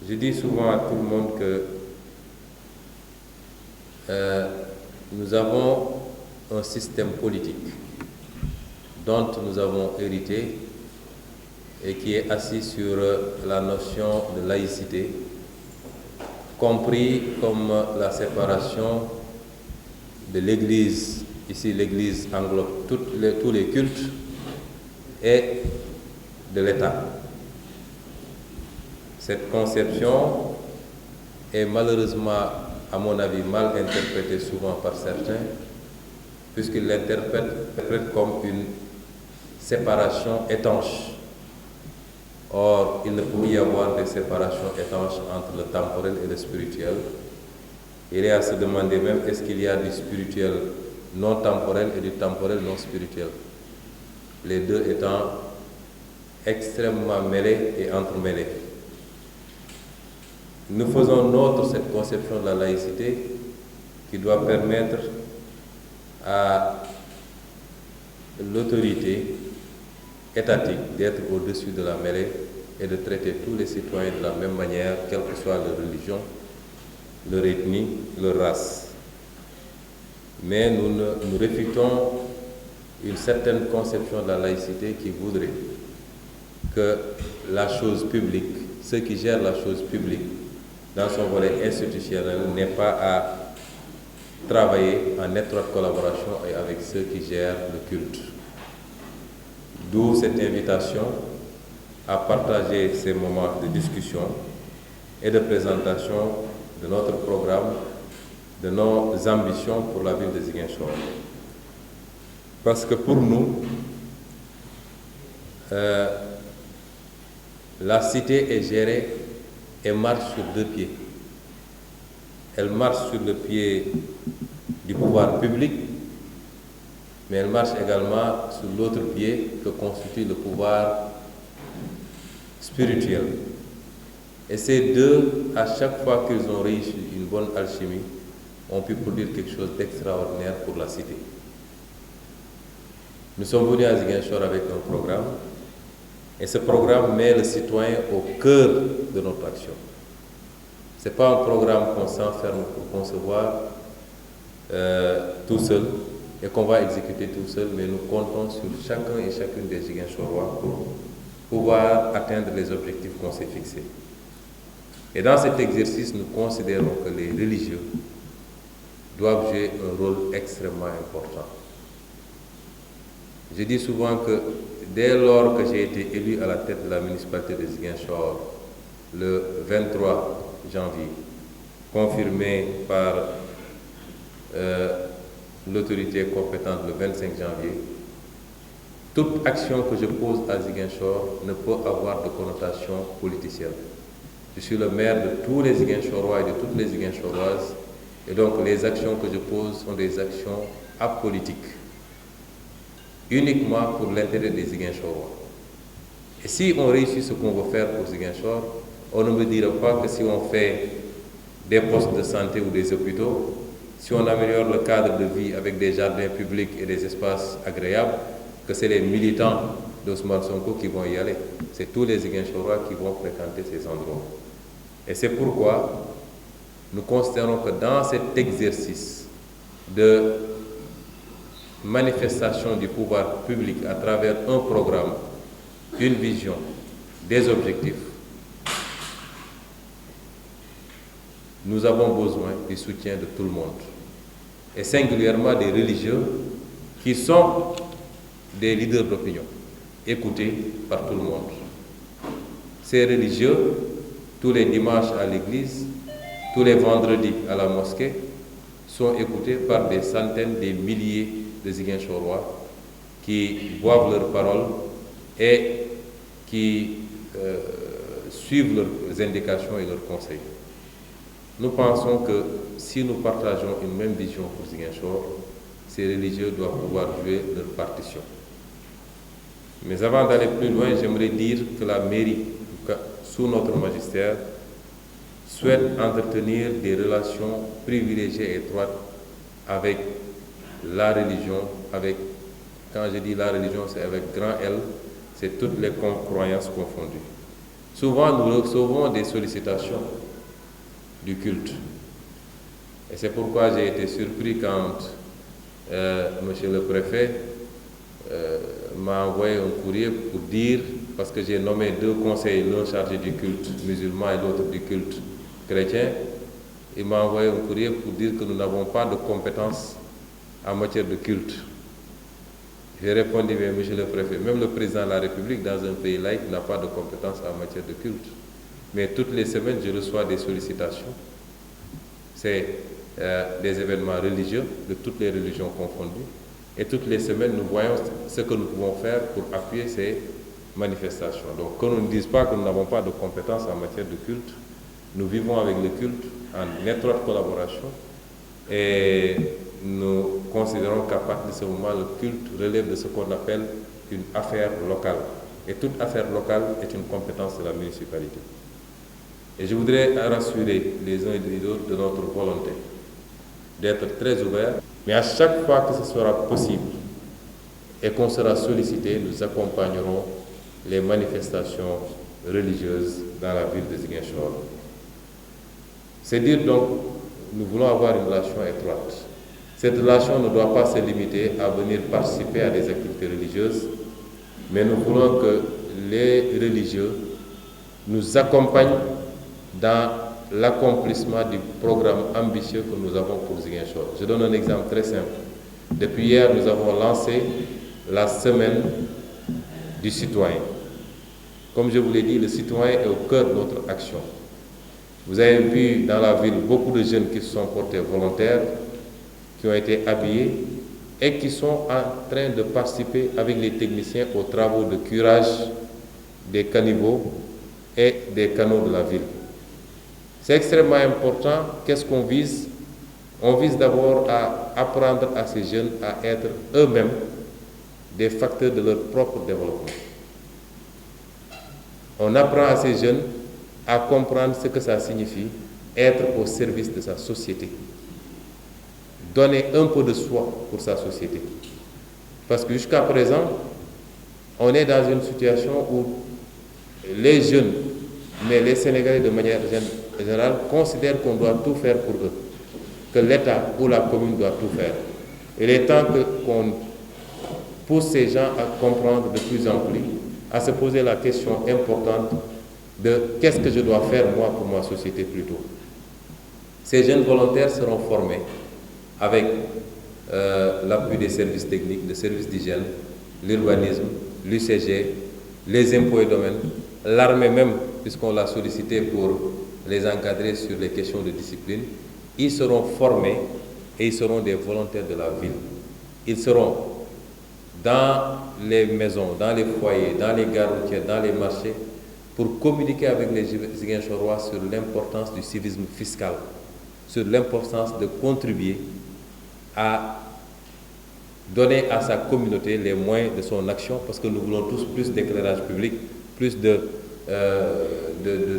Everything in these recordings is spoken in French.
Je dis souvent à tout le monde que nous avons un système politique dont nous avons hérité et qui est assis sur la notion de laïcité, compris comme la séparation de l'Église. Ici, l'Église englobe tous les cultes et de l'État. Cette conception est malheureusement, à mon avis, mal interprétée souvent par certains, puisqu'ils l'interprètent comme une séparation étanche. Or, il ne peut y avoir de séparation étanche entre le temporel et le spirituel. Il est à se demander même, est-ce qu'il y a du spirituel non temporel et du temporel non spirituel, les deux étant extrêmement mêlés et entremêlés. Nous faisons nôtre cette conception de la laïcité qui doit permettre à l'autorité étatique d'être au-dessus de la mêlée et de traiter tous les citoyens de la même manière, quelle que soit leur religion, leur ethnie, leur race. Mais nous réfutons une certaine conception de la laïcité qui voudrait que la chose publique, ceux qui gèrent la chose publique, dans son volet institutionnel, n'ait pas à travailler en étroite collaboration avec ceux qui gèrent le culte. D'où cette invitation à partager ces moments de discussion et de présentation de notre programme, de nos ambitions pour la ville de Ziguinchor. Parce que pour nous, la cité est gérée et marche sur deux pieds. Elle marche sur le pied du pouvoir public, mais elle marche également sur l'autre pied que constitue le pouvoir spirituel. Et ces deux, à chaque fois qu'ils ont réussi une bonne alchimie, ont pu produire quelque chose d'extraordinaire pour la cité. Nous sommes venus à Ziguinchor avec un programme, et ce programme met le citoyen au cœur de notre action. Ce n'est pas un programme qu'on s'enferme pour concevoir tout seul et qu'on va exécuter tout seul, mais nous comptons sur chacun et chacune des Ziguinchorois pour pouvoir atteindre les objectifs qu'on s'est fixés. Et dans cet exercice, nous considérons que les religieux doivent jouer un rôle extrêmement important. Je dis souvent que dès lors que j'ai été élu à la tête de la municipalité de Ziguinchor le 23 janvier, confirmé par l'autorité compétente le 25 janvier, toute action que je pose à Ziguinchor ne peut avoir de connotation politicienne. Je suis le maire de tous les Ziguinchorois et de toutes les Ziguinchoroises, et donc les actions que je pose sont des actions apolitiques, uniquement pour l'intérêt des Ziguinchorois. Et si on réussit ce qu'on veut faire pour Ziguinchor, on ne me dira pas que si on fait des postes de santé ou des hôpitaux, si on améliore le cadre de vie avec des jardins publics et des espaces agréables, que c'est les militants d'Ousmane Sonko qui vont y aller. C'est tous les Ziguinchorois qui vont fréquenter ces endroits. Et c'est pourquoi nous considérons que dans cet exercice de manifestation du pouvoir public à travers un programme, une vision, des objectifs, nous avons besoin du soutien de tout le monde, et singulièrement des religieux qui sont des leaders d'opinion, écoutés par tout le monde. Ces religieux, tous les dimanches à l'église, tous les vendredis à la mosquée, sont écoutés par des centaines, des milliers de Ziguinchorois qui boivent leurs paroles et qui suivent leurs indications et leurs conseils. Nous pensons que si nous partageons une même vision pour Ziguinchor, ces religieux doivent pouvoir jouer leur partition. Mais avant d'aller plus loin, j'aimerais dire que la mairie, sous notre magistère, souhaite entretenir des relations privilégiées et étroites avec la religion, quand je dis la religion, c'est avec grand L, c'est toutes les croyances confondues. Souvent, nous recevons des sollicitations du culte. Et c'est pourquoi j'ai été surpris quand monsieur le préfet m'a envoyé un courrier pour dire, parce que j'ai nommé 2 conseillers, l'un chargé du culte musulman et l'autre du culte chrétien. Il m'a envoyé un courrier pour dire que nous n'avons pas de compétences en matière de culte. J'ai répondu, mais monsieur le préfet, même le président de la République dans un pays laïque n'a pas de compétences en matière de culte. Mais toutes les semaines, je reçois des sollicitations. C'est des événements religieux, de toutes les religions confondues. Et toutes les semaines, nous voyons ce que nous pouvons faire pour appuyer ces manifestations. Donc, qu'on ne nous dise pas que nous n'avons pas de compétences en matière de culte, nous vivons avec le culte en étroite collaboration et nous considérons qu'à partir de ce moment, le culte relève de ce qu'on appelle une affaire locale. Et toute affaire locale est une compétence de la municipalité. Et je voudrais rassurer les uns et les autres de notre volonté d'être très ouverts, mais à chaque fois que ce sera possible et qu'on sera sollicité, nous accompagnerons les manifestations religieuses dans la ville de Ziguinchor. C'est dire donc, nous voulons avoir une relation étroite. Cette relation ne doit pas se limiter à venir participer à des activités religieuses, mais nous voulons que les religieux nous accompagnent dans l'accomplissement du programme ambitieux que nous avons pour Ziguinchor. Je donne un exemple très simple. Depuis hier, nous avons lancé la semaine du citoyen. Comme je vous l'ai dit, le citoyen est au cœur de notre action. Vous avez vu dans la ville beaucoup de jeunes qui se sont portés volontaires, qui ont été habillés et qui sont en train de participer avec les techniciens aux travaux de curage des caniveaux et des canaux de la ville. C'est extrêmement important. Qu'est-ce qu'on vise? On vise d'abord à apprendre à ces jeunes à être eux-mêmes des facteurs de leur propre développement. On apprend à ces jeunes à comprendre ce que ça signifie être au service de sa société. Donner un peu de soi pour sa société. Parce que jusqu'à présent, on est dans une situation où les jeunes, mais les Sénégalais de manière générale, considèrent qu'on doit tout faire pour eux, que l'État ou la commune doit tout faire. Il est temps qu'on pousse ces gens à comprendre de plus en plus, à se poser la question importante de qu'est-ce que je dois faire moi pour ma société plutôt. Ces jeunes volontaires seront formés avec l'appui des services techniques, des services d'hygiène, l'urbanisme, l'UCG, les impôts et domaines, l'armée même, puisqu'on l'a sollicité pour les encadrer sur les questions de discipline. Ils seront formés et ils seront des volontaires de la ville. Ils seront dans les maisons, dans les foyers, dans les gares routières, dans les marchés, pour communiquer avec les Ziguinchorois sur l'importance du civisme fiscal, sur l'importance de contribuer à donner à sa communauté les moyens de son action, parce que nous voulons tous plus d'éclairage public, plus de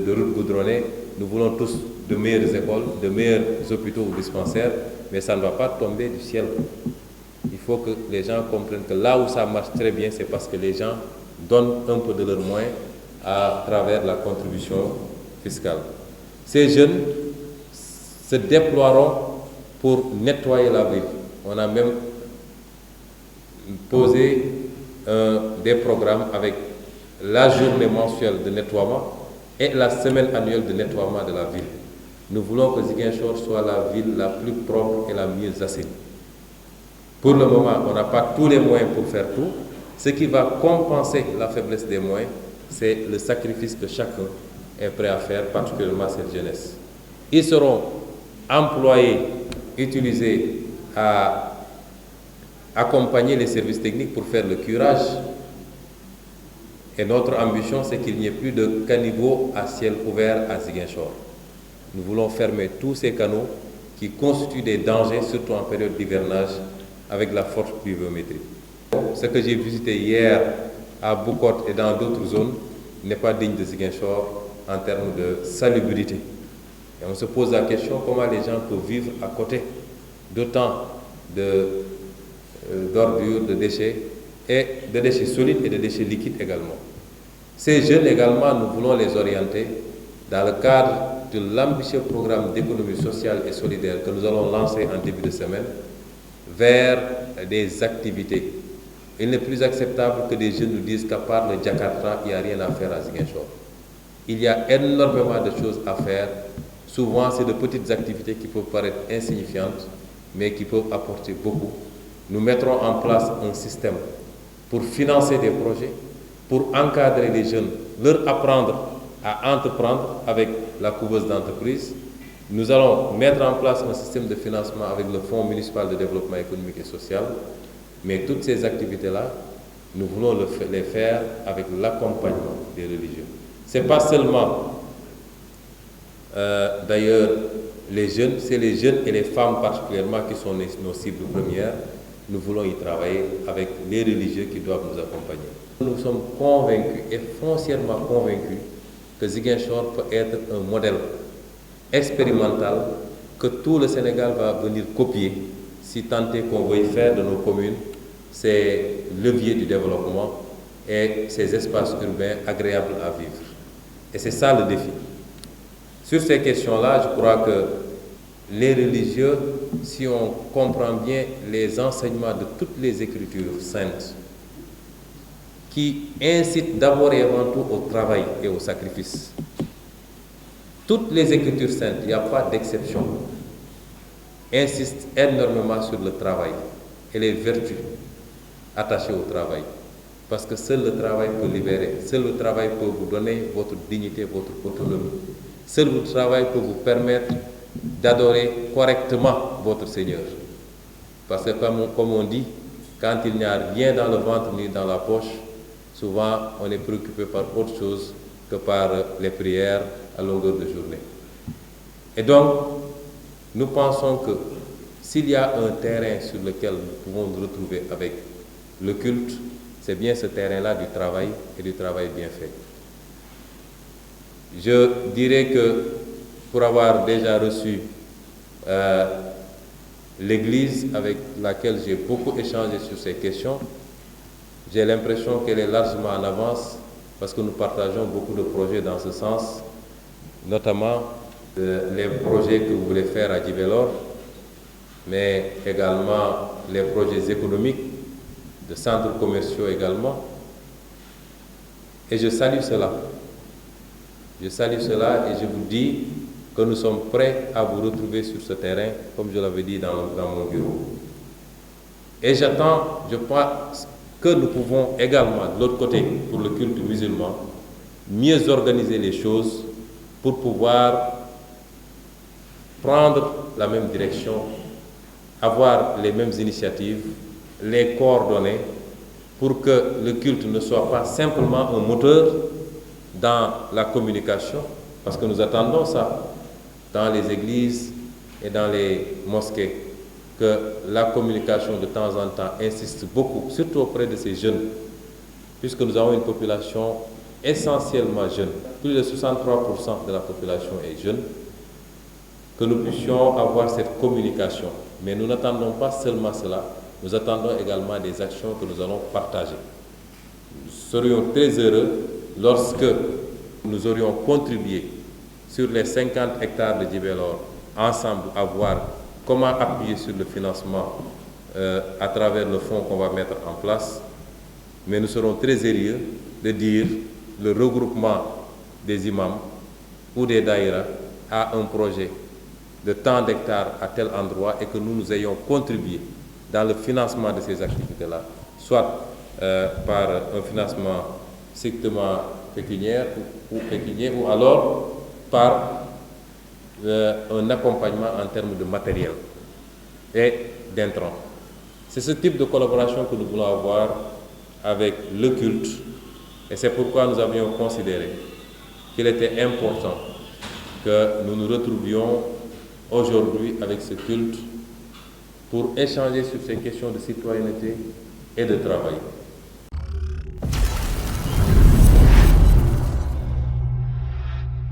routes goudronnées, nous voulons tous de meilleures écoles, de meilleurs hôpitaux ou dispensaires, mais ça ne va pas tomber du ciel. Il faut que les gens comprennent que là où ça marche très bien, c'est parce que les gens donnent un peu de leurs moyens à travers la contribution fiscale. Ces jeunes se déploieront pour nettoyer la ville. On a même posé des programmes avec la journée mensuelle de nettoiement et la semaine annuelle de nettoiement de la ville. Nous voulons que Ziguinchor soit la ville la plus propre et la mieux assainie. Pour le moment, on n'a pas tous les moyens pour faire tout. Ce qui va compenser la faiblesse des moyens, c'est le sacrifice que chacun est prêt à faire, particulièrement cette jeunesse. Ils seront employés, utilisés à accompagner les services techniques pour faire le curage. Et notre ambition, c'est qu'il n'y ait plus de caniveaux à ciel ouvert à Ziguinchor. Nous voulons fermer tous ces canaux qui constituent des dangers, surtout en période d'hivernage, avec la forte pluviométrie. Ce que j'ai visité hier à Boucotte et dans d'autres zones n'est pas digne de Ziguinchor en termes de salubrité. Et on se pose la question comment les gens peuvent vivre à côté d'autant d'ordures, de déchets, et de déchets solides et de déchets liquides également. Ces jeunes également, nous voulons les orienter dans le cadre de l'ambitieux programme d'économie sociale et solidaire que nous allons lancer en début de semaine vers des activités. Il n'est plus acceptable que des jeunes nous disent qu'à part le Jakarta, il n'y a rien à faire à Ziguinchor. Il y a énormément de choses à faire. Souvent, c'est de petites activités qui peuvent paraître insignifiantes, mais qui peuvent apporter beaucoup. Nous mettrons en place un système pour financer des projets, pour encadrer les jeunes, leur apprendre à entreprendre avec la couveuse d'entreprise. Nous allons mettre en place un système de financement avec le Fonds municipal de développement économique et social. Mais toutes ces activités-là, nous voulons les faire avec l'accompagnement des religieux. Ce n'est pas seulement, d'ailleurs, les jeunes, c'est les jeunes et les femmes particulièrement qui sont nos cibles premières. Nous voulons y travailler avec les religieux qui doivent nous accompagner. Nous sommes convaincus et foncièrement convaincus que Ziguinchor peut être un modèle expérimental que tout le Sénégal va venir copier si tant est qu'on veuille faire de nos communes ces leviers du développement et ces espaces urbains agréables à vivre. Et c'est ça le défi. Sur ces questions-là, je crois que les religieux, si on comprend bien les enseignements de toutes les écritures saintes, qui incitent d'abord et avant tout au travail et au sacrifice. Toutes les écritures saintes, il n'y a pas d'exception, insistent énormément sur le travail et les vertus attachées au travail. Parce que seul le travail peut libérer, seul le travail peut vous donner votre dignité, votre autonomie. Seul le travail peut vous permettre d'adorer correctement votre Seigneur. Parce que comme on dit, quand il n'y a rien dans le ventre ni dans la poche, souvent on est préoccupé par autre chose que par les prières à longueur de journée. Et donc, nous pensons que s'il y a un terrain sur lequel nous pouvons nous retrouver avec le culte, c'est bien ce terrain-là du travail et du travail bien fait. Je dirais que pour avoir déjà reçu l'Église avec laquelle j'ai beaucoup échangé sur ces questions, j'ai l'impression qu'elle est largement en avance parce que nous partageons beaucoup de projets dans ce sens, notamment les projets que vous voulez faire à Djibélor, mais également les projets économiques, de centres commerciaux également. Et je salue cela. Je salue cela et je vous dis que nous sommes prêts à vous retrouver sur ce terrain, comme je l'avais dit dans mon bureau. Et j'attends, je pense que nous pouvons également, de l'autre côté, pour le culte musulman, mieux organiser les choses pour pouvoir prendre la même direction, avoir les mêmes initiatives, les coordonner pour que le culte ne soit pas simplement un moteur dans la communication, parce que nous attendons ça dans les églises et dans les mosquées, que la communication de temps en temps insiste beaucoup, surtout auprès de ces jeunes, puisque nous avons une population essentiellement jeune. Plus de 63% de la population est jeune, que nous puissions avoir cette communication. Mais nous n'attendons pas seulement cela, nous attendons également des actions que nous allons partager. Nous serions très heureux lorsque nous aurions contribué sur les 50 hectares de Djibélor, ensemble à voir comment appuyer sur le financement à travers le fonds qu'on va mettre en place. Mais nous serons très heureux de dire le regroupement des imams ou des daïras à un projet de tant d'hectares à tel endroit et que nous ayons contribué dans le financement de ces activités-là, soit par un financement strictement pécuniaire ou alors par un accompagnement en termes de matériel et d'intrants. C'est ce type de collaboration que nous voulons avoir avec le culte et c'est pourquoi nous avions considéré qu'il était important que nous nous retrouvions aujourd'hui avec ce culte pour échanger sur ces questions de citoyenneté et de travail.